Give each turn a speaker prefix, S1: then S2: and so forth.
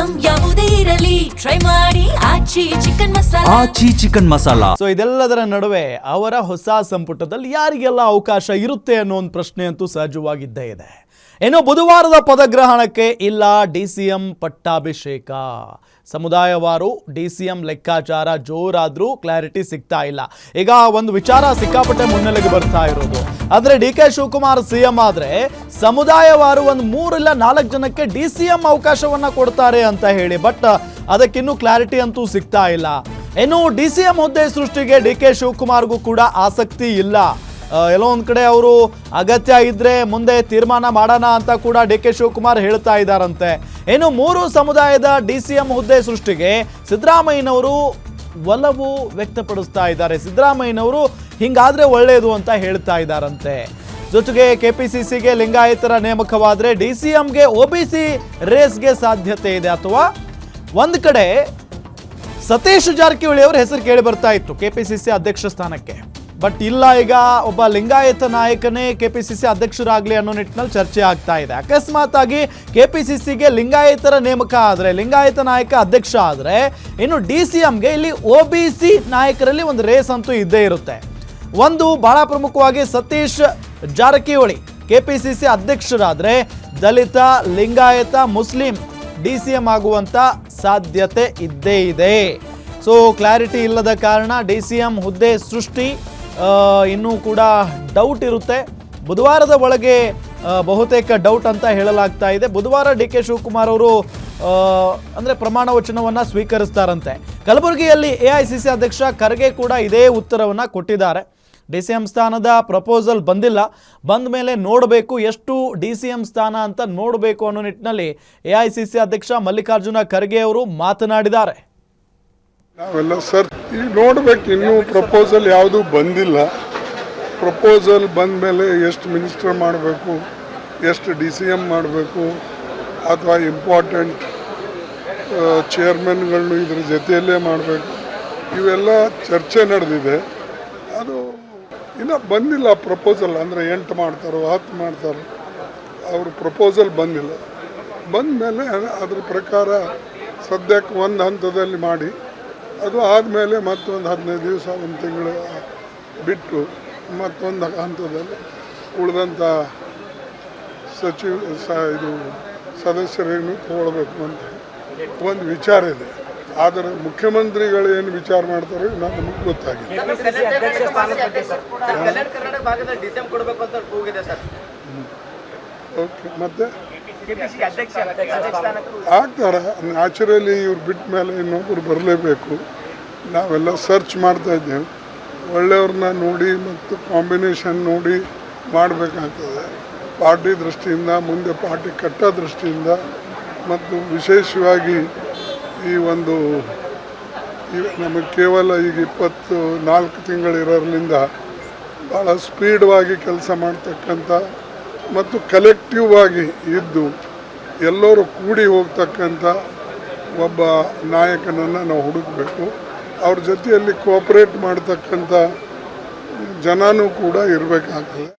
S1: Item ಯಾವುದೇ ಇರಲಿ try ಮಾಡಿ ಆಚಿ ಚಿಕನ್ ಮಸಾಲಾ.
S2: ಸೊ ಇದೆಲ್ಲದರ ನಡುವೆ ಅವರ ಹೊಸ ಸಂಪುಟದಲ್ಲಿ ಯಾರಿಗೆಲ್ಲ ಅವಕಾಶ ಇರುತ್ತೆ ಅನ್ನೋ ಒಂದು ಪ್ರಶ್ನೆ ಅಂತೂ ಸಹಜವಾಗಿದ್ದೇ ಇದೆ. ಇನ್ನು ಬುಧವಾರದ ಪದಗ್ರಹಣಕ್ಕೆ ಇಲ್ಲ ಡಿಸಿಎಂ ಪಟ್ಟಾಭಿಷೇಕ. ಸಮುದಾಯವಾರು ಡಿಸಿಎಂ ಲೆಕ್ಕಾಚಾರ ಜೋರಾದ್ರೂ ಕ್ಲಾರಿಟಿ ಸಿಗ್ತಾ ಇಲ್ಲ. ಈಗ ಒಂದು ವಿಚಾರ ಸಿಕ್ಕಾಪಟ್ಟೆ ಮುನ್ನೆಲೆಗೆ ಬರ್ತಾ ಇರೋದು, ಆದರೆ ಡಿ ಕೆ ಶಿವಕುಮಾರ್ ಸಿಎಂ ಆದ್ರೆ ಸಮುದಾಯವಾರು ಒಂದು 3 ಇಲ್ಲ 4 ಜನಕ್ಕೆ ಡಿಸಿಎಂ ಅವಕಾಶವನ್ನ ಕೊಡ್ತಾರೆ ಅಂತ ಹೇಳಿ, ಬಟ್ ಅದಕ್ಕಿನ್ನೂ ಕ್ಲಾರಿಟಿ ಅಂತೂ ಸಿಗ್ತಾ ಇಲ್ಲ. ಇನ್ನು ಡಿಸಿಎಂ ಹುದ್ದೆ ಸೃಷ್ಟಿಗೆ ಡಿ ಕೆ ಶಿವಕುಮಾರ್ಗೂ ಕೂಡ ಆಸಕ್ತಿ ಇಲ್ಲ. ಎಲ್ಲೋ ಒಂದು ಕಡೆ ಅವರು ಅಗತ್ಯ ಇದ್ರೆ ಮುಂದೆ ತೀರ್ಮಾನ ಮಾಡೋಣ ಅಂತ ಕೂಡ ಡಿ ಕೆ ಶಿವಕುಮಾರ್ ಹೇಳ್ತಾ ಇದ್ದಾರಂತೆ. ಇನ್ನು 3 ಸಮುದಾಯದ ಡಿಸಿಎಂ ಹುದ್ದೆ ಸೃಷ್ಟಿಗೆ ಸಿದ್ದರಾಮಯ್ಯನವರು ಒಲವು ವ್ಯಕ್ತಪಡಿಸ್ತಾ ಇದ್ದಾರೆ. ಸಿದ್ದರಾಮಯ್ಯನವರು ಹಿಂಗಾದ್ರೆ ಒಳ್ಳೆಯದು ಅಂತ ಹೇಳ್ತಾ ಇದ್ದಾರಂತೆ. ಜೊತೆಗೆ ಕೆಪಿಸಿಸಿಗೆ ಲಿಂಗಾಯತರ ನೇಮಕವಾದ್ರೆ ಡಿಸಿಎಂಗೆ ಒಬಿಸಿ ರೇಸ್ಗೆ ಸಾಧ್ಯತೆ ಇದೆ. ಅಥವಾ ಒಂದು ಕಡೆ ಸತೀಶ್ ಜಾರಕಿಹೊಳಿ ಅವರ ಹೆಸರು ಕೇಳಿ ಬರ್ತಾ ಇತ್ತು ಕೆಪಿಸಿಸಿ ಅಧ್ಯಕ್ಷ ಸ್ಥಾನಕ್ಕೆ, ಬಟ್ ಇಲ್ಲ, ಈಗ ಒಬ್ಬ ಲಿಂಗಾಯತ ನಾಯಕನೇ ಕೆಪಿಸಿಸಿ ಅಧ್ಯಕ್ಷರಾಗಲಿ ಅನ್ನೋ ನಿಟ್ಟಿನಲ್ಲಿ ಚರ್ಚೆ ಆಗ್ತಾ ಇದೆ. ಅಕಸ್ಮಾತ್ ಆಗಿ ಕೆಪಿಸಿಸಿಗೆ ಲಿಂಗಾಯತರ ನೇಮಕ ಆದರೆ, ಲಿಂಗಾಯತ ನಾಯಕ ಅಧ್ಯಕ್ಷ ಆದರೆ, ಇನ್ನು ಡಿಸಿಎಂಗೆ ಇಲ್ಲಿ ಒಬಿಸಿ ನಾಯಕರಲ್ಲಿ ಒಂದು ರೇಸ್ ಅಂತೂ ಇದ್ದೇ ಇರುತ್ತೆ. ಒಂದು ಬಹಳ ಪ್ರಮುಖವಾಗಿ ಸತೀಶ್ ಜಾರಕಿಹೊಳಿ ಕೆಪಿಸಿಸಿ ಅಧ್ಯಕ್ಷರಾದರೆ ದಲಿತ, ಲಿಂಗಾಯತ, ಮುಸ್ಲಿಂ ಡಿಸಿಎಂ ಆಗುವಂತ ಸಾಧ್ಯತೆ ಇದ್ದೇ ಇದೆ. ಸೊ ಕ್ಲಾರಿಟಿ ಇಲ್ಲದ ಕಾರಣ ಡಿಸಿಎಂ ಹುದ್ದೆ ಸೃಷ್ಟಿ ಇನ್ನೂ ಕೂಡ ಡೌಟ್ ಇರುತ್ತೆ. ಬುಧವಾರದ ಒಳಗೆ ಬಹುತೇಕ ಡೌಟ್ ಅಂತ ಹೇಳಲಾಗ್ತಾ ಇದೆ. ಬುಧವಾರ ಡಿ ಕೆ ಶಿವಕುಮಾರ್ ಅವರು ಅಂದರೆ ಪ್ರಮಾಣ ವಚನವನ್ನು ಸ್ವೀಕರಿಸ್ತಾರಂತೆ. ಕಲಬುರಗಿಯಲ್ಲಿ ಎಐಸಿಸಿ ಅಧ್ಯಕ್ಷ ಖರ್ಗೆ ಕೂಡ ಇದೇ ಉತ್ತರವನ್ನು ಕೊಟ್ಟಿದ್ದಾರೆ. ಡಿಸಿಎಂ ಸ್ಥಾನದ ಪ್ರಪೋಸಲ್ ಬಂದಿಲ್ಲ, ಬಂದ ಮೇಲೆ ನೋಡಬೇಕು, ಎಷ್ಟು ಡಿಸಿಎಂ ಸ್ಥಾನ ಅಂತ ನೋಡಬೇಕು ಅನ್ನೋ ನಿಟ್ಟಿನಲ್ಲಿ ಎಐಸಿಸಿ ಅಧ್ಯಕ್ಷ ಮಲ್ಲಿಕಾರ್ಜುನ ಖರ್ಗೆ ಅವರು ಮಾತನಾಡಿದ್ದಾರೆ.
S3: ನಾವೆಲ್ಲ ಸರ್ ಈಗ ನೋಡ್ಬೇಕು, ಇನ್ನೂ ಪ್ರಪೋಸಲ್ ಯಾವುದೂ ಬಂದಿಲ್ಲ. ಪ್ರಪೋಸಲ್ ಬಂದ ಮೇಲೆ ಎಷ್ಟು ಮಿನಿಸ್ಟರ್ ಮಾಡಬೇಕು, ಎಷ್ಟು ಡಿಸಿಎಂ ಮಾಡಬೇಕು, ಅಥವಾ ಇಂಪಾರ್ಟೆಂಟ್ ಚೇರ್ಮನ್ಗಳನ್ನು ಇದ್ರ ಜೊತೆಯಲ್ಲೇ ಮಾಡಬೇಕು, ಇವೆಲ್ಲ ಚರ್ಚೆ ನಡೆದಿದೆ. ಅದು ಇನ್ನೂ ಬಂದಿಲ್ಲ ಪ್ರಪೋಸಲ್. ಅಂದರೆ 8 ಮಾಡ್ತಾರೋ 10 ಮಾಡ್ತಾರೋ, ಅವ್ರ ಪ್ರಪೋಸಲ್ ಬಂದಿಲ್ಲ. ಬಂದ ಮೇಲೆ ಅದ್ರ ಪ್ರಕಾರ ಸದ್ಯಕ್ಕೆ ಒಂದು ಹಂತದಲ್ಲಿ ಮಾಡಿ, ಅದು ಆದಮೇಲೆ ಮತ್ತೊಂದು 15 ದಿವಸ, 1 ತಿಂಗಳು ಬಿಟ್ಟು ಮತ್ತೊಂದು ಹಂತದಲ್ಲಿ ಉಳಿದಂಥ ಇದು ಸದಸ್ಯರೇನು ತಗೊಳ್ಬೇಕು ಅಂತ ಒಂದು ವಿಚಾರ ಇದೆ. ಆದರೆ ಮುಖ್ಯಮಂತ್ರಿಗಳು ಏನು ವಿಚಾರ ಮಾಡ್ತಾರೋ ನಮಗೆ ಗೊತ್ತಾಗಿದೆ. ಓಕೆ, ಮತ್ತೆ ಆಗ್ತಾರೆ ನ್ಯಾಚುರಲಿ. ಇವ್ರು ಬಿಟ್ಟ ಮೇಲೆ ಇನ್ನೊಬ್ಬರು ಬರಲೇಬೇಕು. ನಾವೆಲ್ಲ ಸರ್ಚ್ ಮಾಡ್ತಾ ಇದ್ದೇವೆ, ಒಳ್ಳೆಯವ್ರನ್ನ ನೋಡಿ ಮತ್ತು ಕಾಂಬಿನೇಷನ್ ನೋಡಿ ಮಾಡಬೇಕಾಗ್ತದೆ. ಪಾರ್ಟಿ ದೃಷ್ಟಿಯಿಂದ, ಮುಂದೆ ಪಾರ್ಟಿ ಕಟ್ಟೋ ದೃಷ್ಟಿಯಿಂದ, ಮತ್ತು ವಿಶೇಷವಾಗಿ ಈ ಒಂದು ನಮಗೆ ಕೇವಲ ಈಗ 24 ತಿಂಗಳಿರೋದ್ರಿಂದ ಭಾಳ ಸ್ಪೀಡ್ವಾಗಿ ಕೆಲಸ ಮಾಡ್ತಕ್ಕಂಥ ಮತ್ತು ಕಲೆಕ್ಟಿವ್ ಆಗಿ ಇದ್ದು ಎಲ್ಲರೂ ಕೂಡಿ ಹೋಗ್ತಕ್ಕಂಥ ಒಬ್ಬ ನಾಯಕನನ್ನು ನಾವು ಹುಡುಕಬೇಕು. ಅವ್ರ ಜೊತೆಯಲ್ಲಿ ಕೋಆಪ್ರೇಟ್ ಮಾಡ್ತಕ್ಕಂಥ ಜನನೂ ಕೂಡ ಇರಬೇಕಾಗ್ತದೆ.